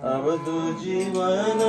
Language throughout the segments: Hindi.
अब तो जीवन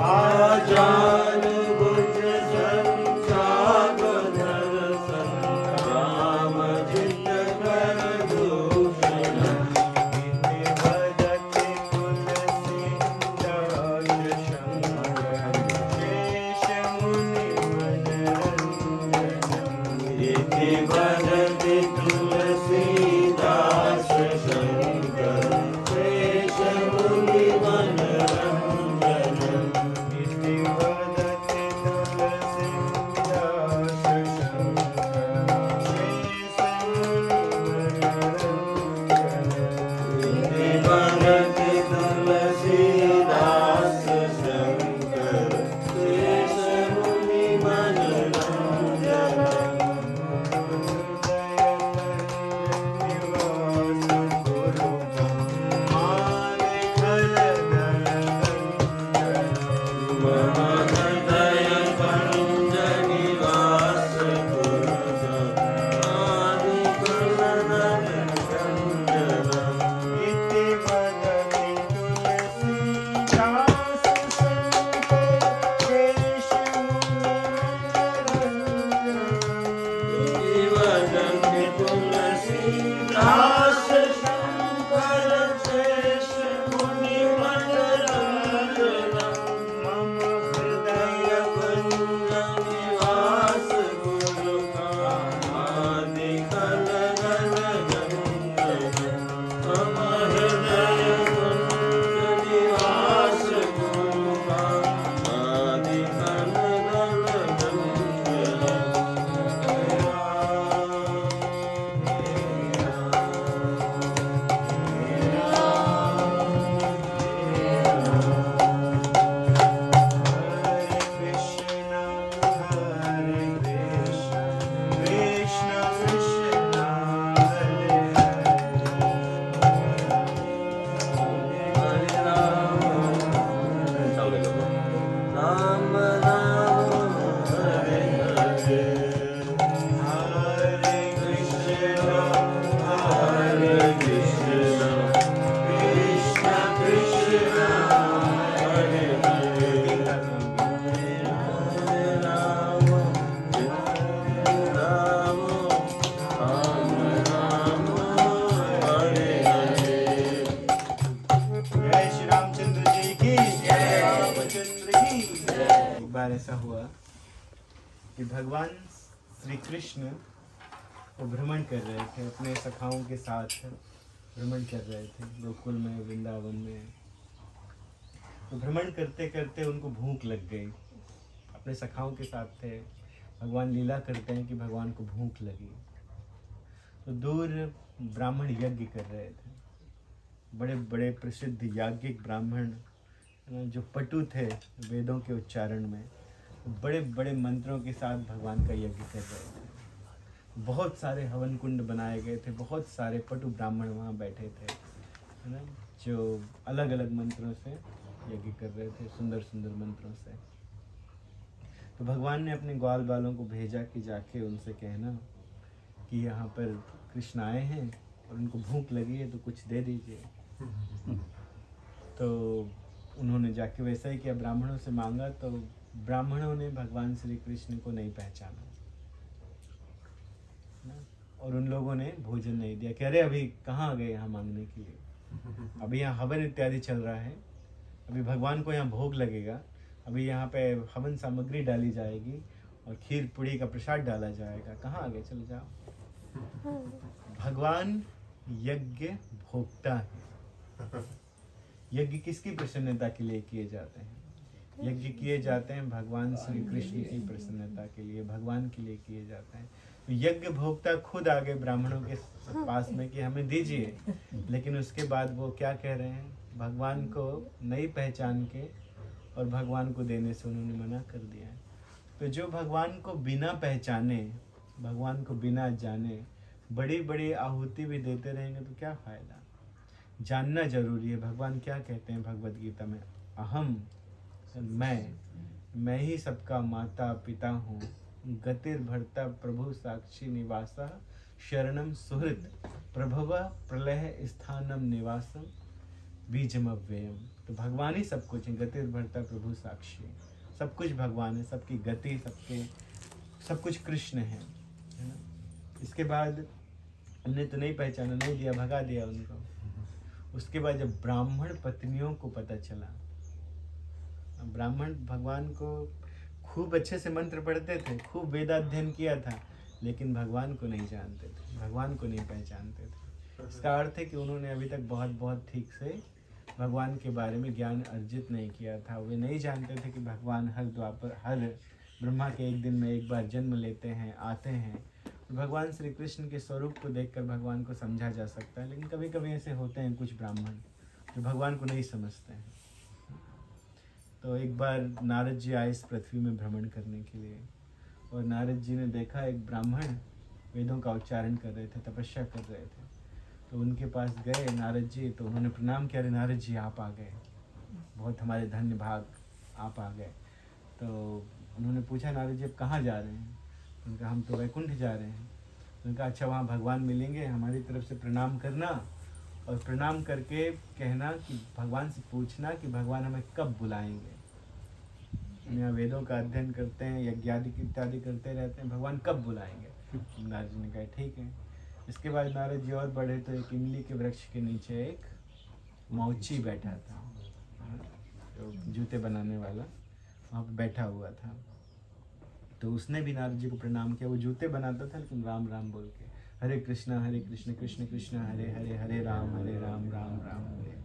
आजान बुझ संजाब दर्शन राम जित कर दूषण इति भजति तुलसी दास शंकर शेष मुनि मनरंजन इति भजति तुलसीदास शंकर शेष मुनि मनरंजन इति भजति तुलसीदास शंकर शेष मुनि मनरंजन इति भजति तुलसीदास शंकर शेष मुनि मनरंजन ऐसा हुआ कि भगवान श्री कृष्ण वो भ्रमण कर रहे थे, अपने सखाओं के साथ भ्रमण कर रहे थे गोकुल में, वृंदावन में। तो भ्रमण करते करते उनको भूख लग गई। अपने सखाओं के साथ थे, भगवान लीला करते हैं कि भगवान को भूख लगी। तो दूर ब्राह्मण यज्ञ कर रहे थे, बड़े बड़े प्रसिद्ध याज्ञिक ब्राह्मण जो पटु थे वेदों के उच्चारण में, बड़े बड़े मंत्रों के साथ भगवान का यज्ञ कर रहे थे। बहुत सारे हवन कुंड बनाए गए थे, बहुत सारे पटु ब्राह्मण वहाँ बैठे थे, है ना, जो अलग अलग मंत्रों से यज्ञ कर रहे थे, सुंदर सुंदर मंत्रों से। तो भगवान ने अपने ग्वाल बालों को भेजा कि जाके उनसे कहना कि यहाँ पर कृष्ण आए हैं और उनको भूख लगी है, तो कुछ दे दीजिए। तो उन्होंने जाके वैसा ही किया, ब्राह्मणों से मांगा। तो ब्राह्मणों ने भगवान श्री कृष्ण को नहीं पहचाना और उन लोगों ने भोजन नहीं दिया कि अरे अभी कहाँ आ गए यहाँ मांगने के लिए, अभी यहाँ हवन इत्यादि चल रहा है, अभी भगवान को यहाँ भोग लगेगा, अभी यहाँ पे हवन सामग्री डाली जाएगी और खीर पूड़ी का प्रसाद डाला जाएगा, कहाँ आ गए, चले जाओ। भगवान यज्ञ भोक्ता है। यज्ञ किसकी प्रसन्नता के लिए किए जाते हैं? यज्ञ किए जाते हैं भगवान श्री कृष्ण की प्रसन्नता के लिए, भगवान के लिए किए जाते हैं। तो यज्ञ भोक्ता खुद आ गए ब्राह्मणों के पास में कि हमें दीजिए, लेकिन उसके बाद वो क्या कह रहे हैं, भगवान को नहीं पहचान के और भगवान को देने से उन्होंने मना कर दिया है। तो जो भगवान को बिना पहचाने, भगवान को बिना जाने बड़ी बड़ी आहुति भी देते रहेंगे तो क्या फायदा। जानना जरूरी है भगवान क्या कहते हैं भगवद गीता में, अहम, मैं ही सबका माता पिता हूँ, गतिर भरता प्रभु साक्षी निवासा, शरणम सुहृद प्रभव प्रलय स्थानम निवासम बीजम अव्ययम तो भगवान ही सब कुछ है, गतिर भरता प्रभु साक्षी, सब कुछ भगवान है, सबकी गति, सब कुछ कृष्ण है ना। इसके बाद हमने तो नहीं पहचाना, नहीं दिया, भगा दिया उनको। उसके बाद जब ब्राह्मण पत्नियों को पता चला, ब्राह्मण भगवान को खूब अच्छे से मंत्र पढ़ते थे, खूब वेदाध्ययन किया था, लेकिन भगवान को नहीं जानते थे, भगवान को नहीं पहचानते थे। इसका अर्थ है कि उन्होंने अभी तक बहुत ठीक से भगवान के बारे में ज्ञान अर्जित नहीं किया था। वे नहीं जानते थे कि भगवान हर ब्रह्मा के एक दिन में एक बार जन्म लेते हैं, आते हैं। भगवान श्री कृष्ण के स्वरूप को देखकर भगवान को समझा जा सकता है, लेकिन कभी कभी ऐसे होते हैं कुछ ब्राह्मण जो भगवान को नहीं समझते हैं। तो एक बार नारद जी आए इस पृथ्वी में भ्रमण करने के लिए, और नारद जी ने देखा एक ब्राह्मण वेदों का उच्चारण कर रहे थे, तपस्या कर रहे थे। तो उनके पास गए नारद जी, तो उन्होंने प्रणाम किया, अरे नारद जी आप आ गए, बहुत हमारे धन्य भाग, आप आ गए। तो उन्होंने पूछा नारद जी आप कहाँ जा रहे हैं? उनका हम तो वैकुंठ जा रहे हैं। उनका अच्छा वहाँ भगवान मिलेंगे, हमारी तरफ से प्रणाम करना, और प्रणाम करके कहना कि भगवान से पूछना कि भगवान हमें कब बुलाएंगे। हम यहाँ वेदों का अध्ययन करते हैं, यज्ञ इत्यादि करते रहते हैं, भगवान कब बुलाएंगे? नारद जी ने कहा ठीक है। इसके बाद नारद जी और बढ़े तो एक इमली के वृक्ष के नीचे एक मौची बैठा था, तो जूते बनाने वाला वहाँ पर बैठा हुआ था। तो उसने भी नारद जी को प्रणाम किया। वो जूते बनाता था लेकिन राम राम बोल के, हरे कृष्ण कृष्ण कृष्ण हरे हरे, हरे राम राम राम हरे।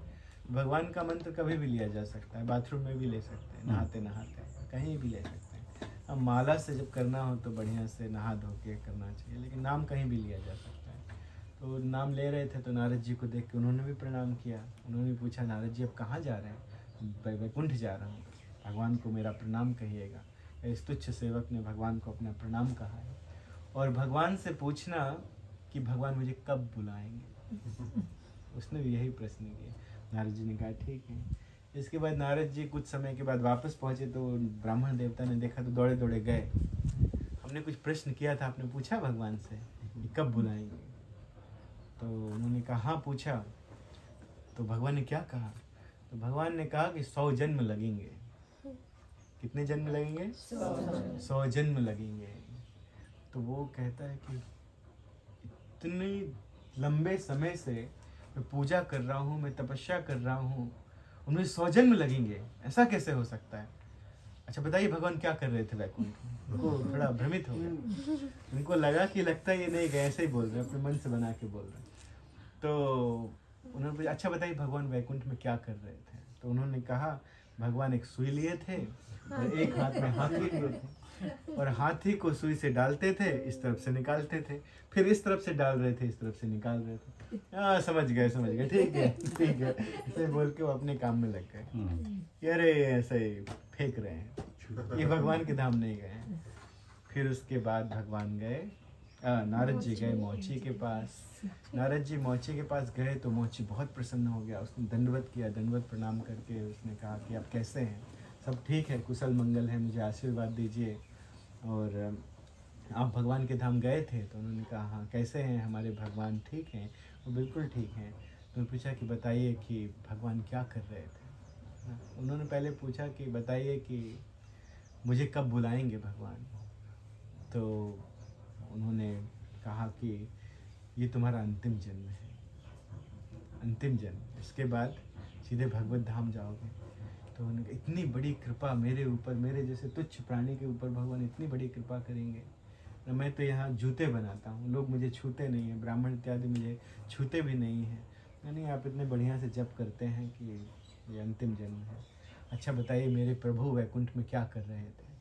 भगवान का मंत्र कभी भी लिया जा सकता है, बाथरूम में भी ले सकते हैं, नहाते नहाते कहीं भी ले सकते हैं। अब माला से जब करना हो तो बढ़िया से नहा धो के करना चाहिए, लेकिन नाम कहीं भी लिया जा सकता है। तो नाम ले रहे थे तो नारद जी को देख के उन्होंने भी प्रणाम किया। उन्होंने पूछा नारद जी अब कहाँ जा रहे हैं? वैकुंठ जा रहा हूँ, भगवान को मेरा प्रणाम कहिएगा। इस तुच्छ सेवक ने भगवान को अपना प्रणाम कहा है। और भगवान से पूछना कि भगवान मुझे कब बुलाएंगे, उसने भी यही प्रश्न किया। नारद जी ने कहा ठीक है। इसके बाद नारद जी कुछ समय के बाद वापस पहुँचे तो ब्राह्मण देवता ने देखा तो दौड़े दौड़े गए। हमने कुछ प्रश्न किया था, आपने पूछा भगवान से कि कब बुलाएंगे? तो उन्होंने कहा हाँ पूछा। तो भगवान ने क्या कहा? तो भगवान ने कहा कि 100 जन्म लगेंगे। कितने जन्म लगेंगे? 100 जन्म लगेंगे। तो वो कहता है कि इतने लंबे समय से मैं पूजा कर रहा हूँ, मैं तपस्या कर रहा हूँ, उनमें 100 जन्म लगेंगे, ऐसा कैसे हो सकता है? अच्छा बताइए भगवान क्या कर रहे थे वैकुंठ में? वो थोड़ा भ्रमित हो गए, उनको लगा कि लगता है ये नहीं गए, ऐसे ही बोल रहे हैं, अपने मन से बना के बोल रहे हैं। तो उन्होंने पूछा अच्छा बताइए भगवान वैकुंठ में क्या कर रहे थे? तो उन्होंने कहा भगवान एक सुई लिए थे और एक हाथ में हाथी लिए थे, और हाथी को सुई से डालते थे, इस तरफ से निकालते थे, फिर इस तरफ से डाल रहे थे, इस तरफ से निकाल रहे थे। हाँ समझ गए ठीक है ऐसे बोल के वो अपने काम में लग गए। अरे ऐसे ही फेंक रहे हैं, ये भगवान के धाम नहीं गए। फिर उसके बाद भगवान गए, नारद जी गए मौची के पास। नारद जी मौची के पास गए तो मौची बहुत प्रसन्न हो गया, उसने दंडवत किया, दंडवत प्रणाम करके उसने कहा कि आप कैसे हैं? सब ठीक है, कुशल मंगल है, मुझे आशीर्वाद दीजिए। और आप भगवान के धाम गए थे? तो उन्होंने कहा हाँ। कैसे हैं हमारे भगवान? ठीक हैं, वो बिल्कुल ठीक हैं। तो पूछा कि बताइए कि भगवान क्या कर रहे थे? उन्होंने पहले पूछा कि बताइए कि मुझे कब बुलाएंगे भगवान? तो उन्होंने कहा कि ये तुम्हारा अंतिम जन्म है, अंतिम जन्म, इसके बाद सीधे भगवत धाम जाओगे। तो उन्होंने इतनी बड़ी कृपा मेरे ऊपर, मेरे जैसे तुच्छ प्राणी के ऊपर भगवान इतनी बड़ी कृपा करेंगे। मैं तो यहाँ जूते बनाता हूँ, लोग मुझे छूते नहीं हैं, ब्राह्मण इत्यादि मुझे छूते भी नहीं हैं। नहीं आप इतने बढ़िया से जप करते हैं कि ये अंतिम जन्म है। अच्छा बताइए मेरे प्रभु वैकुंठ में क्या कर रहे थे?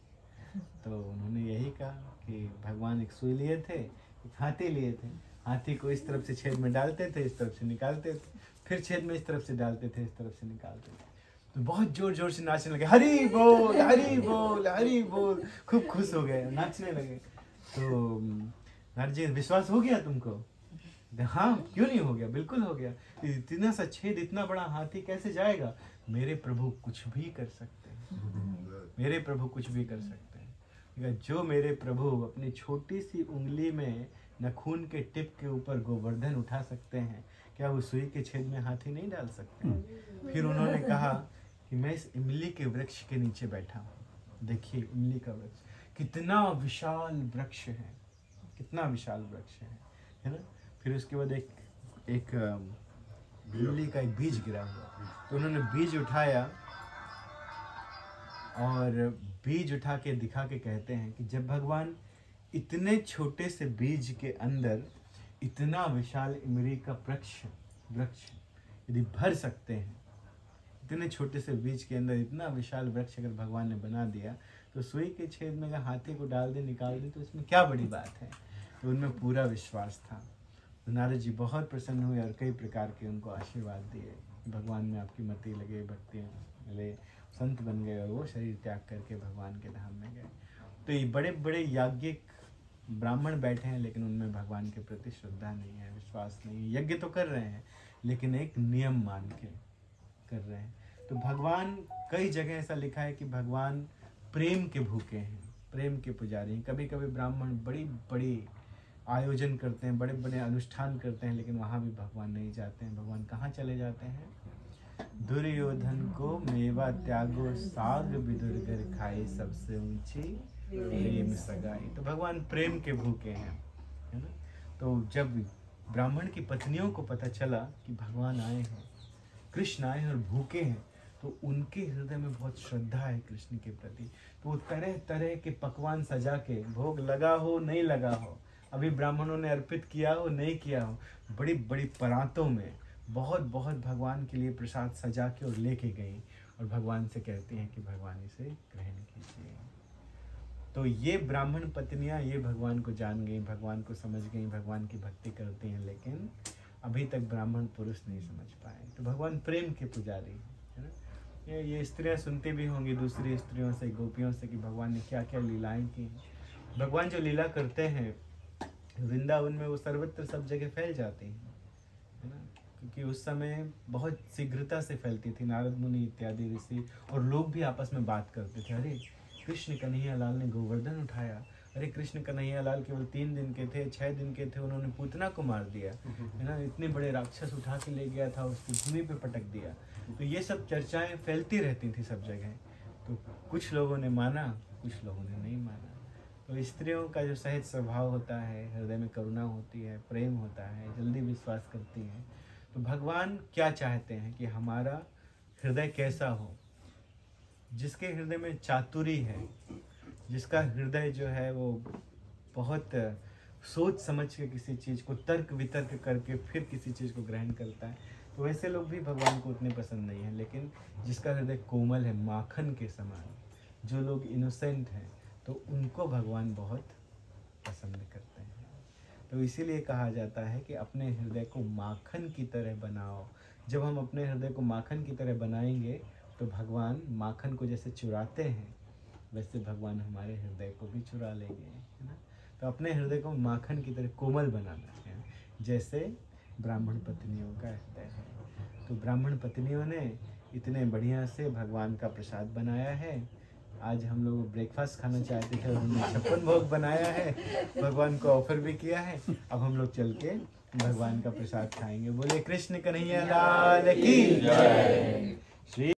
तो उन्होंने यही कहा कि भगवान एक सुई लिए थे, एक हाथी लिए थे, हाथी को इस तरफ से छेद में डालते थे, इस तरफ से निकालते थे, फिर छेद में इस तरफ से डालते थे, इस तरफ से निकालते थे। तो बहुत जोर जोर से नाचने लगे, हरी बोल हरी बोल हरी बोल, खूब खुश हो गए, नाचने लगे। तो नारद जी विश्वास हो गया तुमको? हाँ क्यों नहीं हो गया, बिल्कुल हो गया। इतना सा छेद, इतना बड़ा हाथी कैसे जाएगा? मेरे प्रभु कुछ भी कर सकते हैं, मेरे प्रभु कुछ भी कर सकते हैं। जो मेरे प्रभु अपनी छोटी सी उंगली में नाखून के टिप के ऊपर गोवर्धन उठा सकते हैं, क्या वो सुई के छेद में हाथी नहीं डाल सकते? फिर उन्होंने कहा कि मैं इस इमली के वृक्ष के नीचे बैठा हूँ। देखिए इमली का वृक्ष कितना विशाल वृक्ष है, कितना विशाल वृक्ष है ना। फिर उसके बाद एक इमली का एक बीज गिरा हुआ, तो उन्होंने बीज उठाया और बीज उठा के दिखा के कहते हैं कि जब भगवान इतने छोटे से बीज के अंदर इतना विशाल इमली का वृक्ष यदि भर सकते हैं, इतने छोटे से बीज के अंदर इतना विशाल वृक्ष अगर भगवान ने बना दिया, तो सुई के छेद में अगर हाथी को डाल दे, निकाल दे, तो इसमें क्या बड़ी बात है। तो उनमें पूरा विश्वास था। तो नारद जी बहुत प्रसन्न हुए और कई प्रकार के उनको आशीर्वाद दिए, भगवान में आपकी मति लगे, भक्ति मिले, संत बन गए और वो शरीर त्याग करके भगवान के धाम में गए। तो ये बड़े बड़े याज्ञिक ब्राह्मण बैठे हैं, लेकिन उनमें भगवान के प्रति श्रद्धा नहीं है, विश्वास नहीं है। यज्ञ तो कर रहे हैं लेकिन एक नियम मान के कर रहे हैं। तो भगवान, कई जगह ऐसा लिखा है कि भगवान प्रेम के भूखे हैं, प्रेम के पुजारी हैं। कभी कभी ब्राह्मण बड़ी बड़ी आयोजन करते हैं, बड़े बड़े अनुष्ठान करते हैं, लेकिन वहाँ भी भगवान नहीं जाते हैं। भगवान कहाँ चले जाते हैं? दुर्योधन को मेवा त्यागो साग बिदुरगर खाई, सबसे ऊंची प्रेम सगाई। तो भगवान प्रेम के भूखे हैं, है ना। तो जब ब्राह्मण की पत्नियों को पता चला कि भगवान आए हैं, कृष्ण आए हैं और भूखे हैं, तो उनके हृदय में बहुत श्रद्धा है कृष्ण के प्रति। तो वो तरह तरह के पकवान सजा के, भोग लगा हो नहीं लगा हो, अभी ब्राह्मणों ने अर्पित किया हो नहीं किया हो, बड़ी बड़ी परातों में बहुत बहुत भगवान के लिए प्रसाद सजा के और लेके गई और भगवान से कहती हैं कि भगवान इसे ग्रहण कीजिए। तो ये ब्राह्मण पत्नियां ये भगवान को जान गई, भगवान को समझ गई, भगवान की भक्ति करती हैं, लेकिन अभी तक ब्राह्मण पुरुष नहीं समझ पाए। तो भगवान प्रेम के पुजारी है ना। ये स्त्रियां सुनती भी होंगी दूसरी स्त्रियों से, गोपियों से, कि भगवान ने क्या क्या लीलाएं की। भगवान जो लीला करते हैं वृंदावन में, वो सर्वत्र सब जगह फैल जाती हैं, है ना। क्योंकि उस समय बहुत शीघ्रता से फैलती थी। नारद मुनि इत्यादि ऋषि और लोग भी आपस में बात करते थे, अरे कृष्ण कन्हैया लाल ने गोवर्धन उठाया, अरे कृष्ण कन्हैया लाल केवल 3 दिन के थे, 6 दिन के थे, उन्होंने पूतना को मार दिया, है ना। इतने बड़े राक्षस उठा के ले गया था, उसकी भूमि पे पटक दिया। तो ये सब चर्चाएं फैलती रहती थी सब जगह। तो कुछ लोगों ने माना, कुछ लोगों ने नहीं माना। तो स्त्रियों का जो सहज स्वभाव होता है, हृदय में करुणा होती है, प्रेम होता है, जल्दी विश्वास करती हैं। तो भगवान क्या चाहते हैं कि हमारा हृदय कैसा हो? जिसके हृदय में चातुरी है, जिसका हृदय जो है वो बहुत सोच समझ के किसी चीज़ को तर्क वितर्क करके फिर किसी चीज़ को ग्रहण करता है, तो वैसे लोग भी भगवान को उतने पसंद नहीं है। लेकिन जिसका हृदय कोमल है, माखन के समान, जो लोग इनोसेंट हैं, तो उनको भगवान बहुत पसंद करते हैं। तो इसीलिए कहा जाता है कि अपने हृदय को माखन की तरह बनाओ। जब हम अपने हृदय को माखन की तरह बनाएंगे तो भगवान माखन को जैसे चुराते हैं, वैसे भगवान हमारे हृदय को भी चुरा लेंगे, है ना। तो अपने हृदय को माखन की तरह कोमल बनाना है, जैसे ब्राह्मण पत्नियों का हृदय है। तो ब्राह्मण पत्नियों ने इतने बढ़िया से भगवान का प्रसाद बनाया है। आज हम लोग ब्रेकफास्ट खाना चाहते थे और हमने 56 भोग बनाया है, भगवान को ऑफर भी किया है। अब हम लोग चल के भगवान का प्रसाद खाएंगे। बोले कृष्ण कन्हैया लाल की जय। श्री